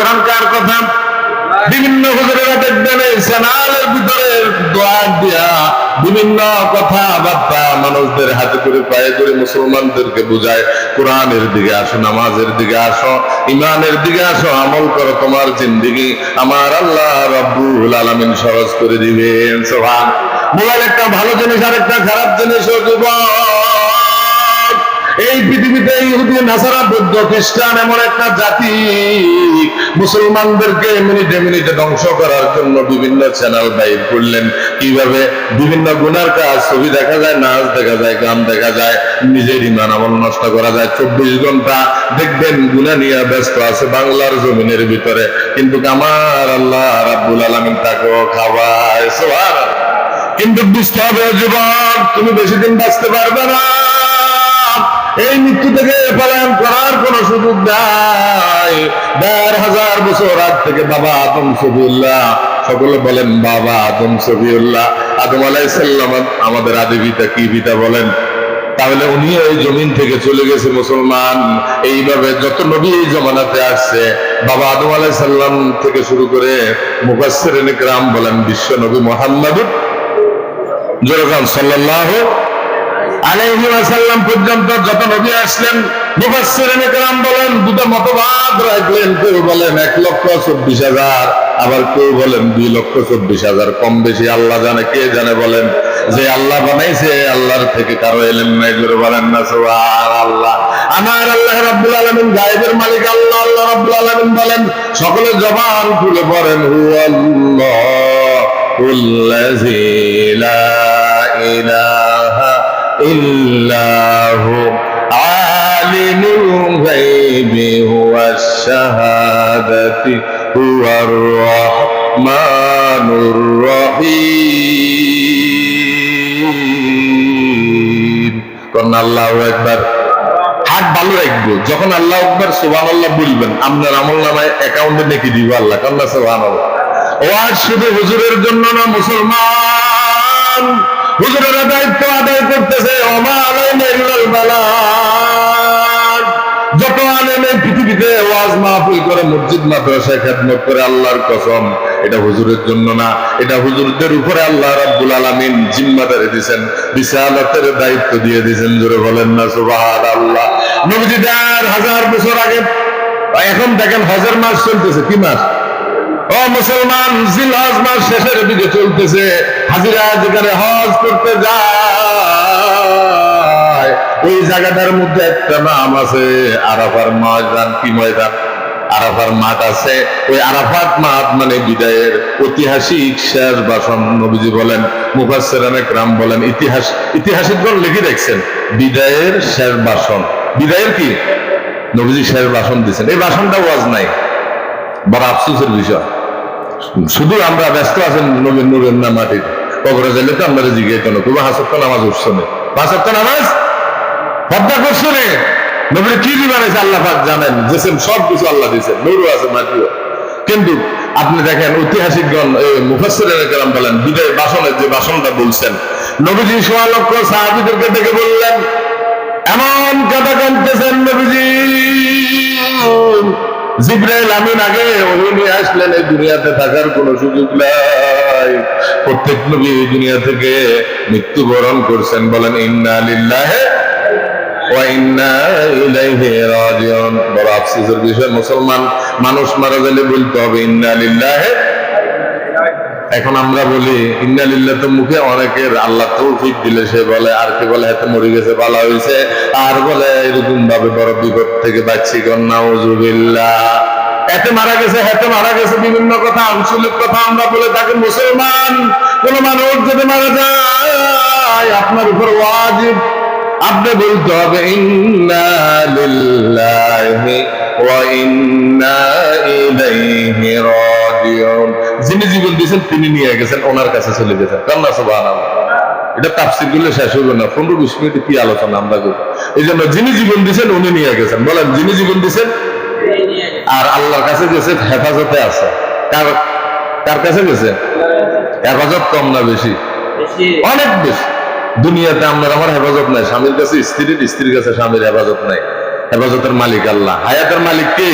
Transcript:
কোরআন কার কথা? বিভিন্ন হুজুরেরা দেখবেন এই চ্যানেলের ভিতরে দোয়া দিয়া বিভিন্ন কথাবার্তা মানুষদের হাতে করে পায়ে ধরে মুসলমানদেরকে বুঝায়, কোরআনের দিকে আসো, নামাজের দিকে আসো, ইমানের দিকে আসো, আমল করো, তোমার জিন্দেগি আমার আল্লাহ রাব্বুল আলামিন সহজ করে দিবেন। সুবহান। মোবাইল একটা ভালো জিনিস আর একটা খারাপ জিনিস। এই পৃথিবীতে ইহুদি, নাসারা, বৌদ্ধ, খ্রিস্টান এমন একটা জাতি মুসলমানদেরকে মিনিটে মিনিটে ধ্বংস করার জন্য বিভিন্ন চ্যানেল বাইর করলেন। কিভাবে? বিভিন্ন গুনার কাজ, ছবি দেখা যায়, নাচ দেখা যায়, গান দেখা যায়, নিজের ইমান আমল নষ্ট করা যায়। 24 ঘন্টা দেখবেন গুনাহ নিয়ে ব্যস্ত আছে বাংলার জমিনের ভিতরে, কিন্তু আমার আল্লাহ রাব্বুল আলামিন তাকেও খাওয়ায়। সুবহানাল্লাহ। কিন্তু বুঝতে হবে যুবক, তুমি বেশি দিন বাঁচতে পারবে না। এই মৃত্যু থেকে পলায়ন করার কোন সুযোগ নাই। ১,৫০০ বছর আগ থেকে বাবা আদম সফিউল্লাহ, সকলে বলেন বাবা আদম সফিউল্লাহ, আদম আলাইহিস সালাম আমাদের আদি পিতা। কি পিতা বলেন? তাহলে উনি এই জমিন থেকে চলে গেছে মুসলমান। এইভাবে যত নবী এই জমানাতে আসছে, বাবা আদম আলাইহিস সালাম থেকে শুরু করে মুফাসসিরিন কিরাম বলেন বিশ্ব নবী মুহাম্মদ সাল্লাল্লাহু আলাইহি ওয়াসাল্লাম পর্যন্ত যত নবী আসলেন, মুফাসসিরিন কিরাম বলেন দুটো মতবাদ রাখলেন। কেউ বলেন ১,২৪,০০০, আবার কেউ বলেন ২,২৪,০০০। কম বেশি আল্লাহ জানে, কে জানে? বলেন যে আল্লাহ বানাইছে, আল্লাহর থেকে কারো এলেন নাই। জোরে বলেন না সুবহানাল্লাহ। আমার আল্লাহ রাব্বুল আলামিন গায়েবের মালিক আল্লাহ। আল্লাহ রাব্বুল আলামিন বলেন, সকলে জবান খুলে পড়েন, হুয়াল্লাহুল্লাযী লা ইলাহা ইল্লাহু আলিমুল গায়বি ওয়াশ শাহাদাতি হুয়ার রাহমানুর রহিম। কোন আল্লাহু আকবার। হাত ভালো রাখবো, যখন আল্লাহু আকবার সুবহানাল্লাহ বলবেন, আপনার আমলনামায় অ্যাকাউন্টে নেকি দিব আল্লাহ। কান্না সুবহানাল্লাহ। ওয়াজ শুধু হুজুরের জন্য না, মুসলমান হুজুরেরা দায়িত্ব আদায় করতেছে। ওমা আলাইনা ইল্লাল বালাগ। যত আলেম এই পৃথিবীতে ওয়াজ মাহফিল করে, মসজিদ মাদ্রাসায় খেদমত করে, আল্লাহর কসম এটা হুজুরের জন্য না, এটা হুজুরদের উপরে আল্লাহ রাব্বুল আলামিন জিম্মাদারি দিয়েছেন, রিসালাতের দায়িত্ব দিয়ে দিয়েছেন। জোরে বলেন না সুবহানাল্লাহ। নবীজি ১,৫০০ বছর আগে, এখন দেখেন হজের মাস চলতেছে। কি মাস? ও মুসলমান, জিলহজ মাস শেষের দিকে চলতেছে। হাজিরা যেখানে হজ করতে যায়, ওই জায়গাটার মধ্যে একটা নাম আছে আরাফার ময়দান। কি ময়দান? আরাফার মাঠ আছে। ওই আরাফাত মাঠ মানে বিদায়ের ঐতিহাসিক শেষ ভাষণ। নবীজি বলেন, মুফাসসিরিন কিরাম বলেন, ইতিহাসিকগণ লিখে দেখছেন বিদায়ের শেষ ভাষণ। বিদায়ের কি? নবীজি শেষ ভাষণ দিয়েছেন। এই ভাষণটা ওয়াজ নাই, বড় আফসোসের বিষয়। শুধু আমরা ব্যস্ত আছেন নবীর নূরের না মাটির। কবরে যাইলে তো আমরা জিজ্ঞাসা কেন তবু ৫ ওয়াক্ত নামাজ উঠছো না, ৫ ওয়াক্ত নামাজ পর্দা করছো রে। নবীর কি বানাইছে আল্লাহ পাক জানেন, যেসব সব কিছু আল্লাহ দিয়েছেন, নূরও আছে মাটিও। কিন্তু আপনি দেখেন ঐতিহাসিকগণ মুফাসসিরিন কিরাম বলেন, বিদায় ভাষণের যে ভাষণটা বলছেন, নবীজি ১৬ লক্ষ সাহাবীদেরকে ডেকে বললেন, এমন কথা কাঁদতেছেন নবীজি। জিবরাইল আমিন আগে ওহী নিয়ে আসলেন, এই দুনিয়াতে থাকার কোনো সুযোগ নাই। প্রত্যেক নবী এই দুনিয়া থেকে মৃত্যুবরণ করছেন। বলেন ইন্না লিল্লাহি ওয়া ইন্না ইলাইহি রাজিউন। বড় আফসোসের বিষয়, মুসলমান মানুষ মারা গেলে বলতে হবে ইন্না লিল্লাহি। এখন আমরা বলি ইন্না লিল্লাহ, তো মুখে অনেকের আল্লাহ তৌফিক দিলে সে বলে, আর কি বলে হাতে মরে গেছে, ভালো হয়েছে, আর বলে এরকম ভাবে বড় বিপদ থেকে বাঁচছি। নাউযুবিল্লাহ। এতে মারা গেছে, হাতে মারা গেছে, বিভিন্ন কথা, আঞ্চলিক কথা আমরা বলে থাকি। মুসলমান কোন মানুষ যদি মারা যায়, আপনার উপর ওয়াজিব, আপনি বলতে হবে ইন্না লিল্লাহি ওয়া ইন্না ইলাইহি রাজিউন। যিনি জীবন দিয়েছেন তিনি নিয়ে গেছেন, ওনার কাছে চলে গেছেন। কান্না সুবহানাল্লাহ। এটা তাফসীর করলে শেষ হবে না, ১৫-২০ মিনিট কি আলোচনা আমরা করি। এই জন্য যিনি জীবন দিয়েছেন উনি নিয়ে গেছেন। বলেন যিনি জীবন দিয়েছেন, আর আল্লাহর কাছে গেছে, হেফাজতে আছে। কার কাছে গেছে? হেফাজত কম না বেশি? অনেক বেশি। দুনিয়াতে আপনার আমার হেফাজত নাই, স্বামীর কাছে স্ত্রীর, স্ত্রীর কাছে স্বামীর হেফাজত নাই। হেফাজতের মালিক আল্লাহ। হায়াতের মালিক কে?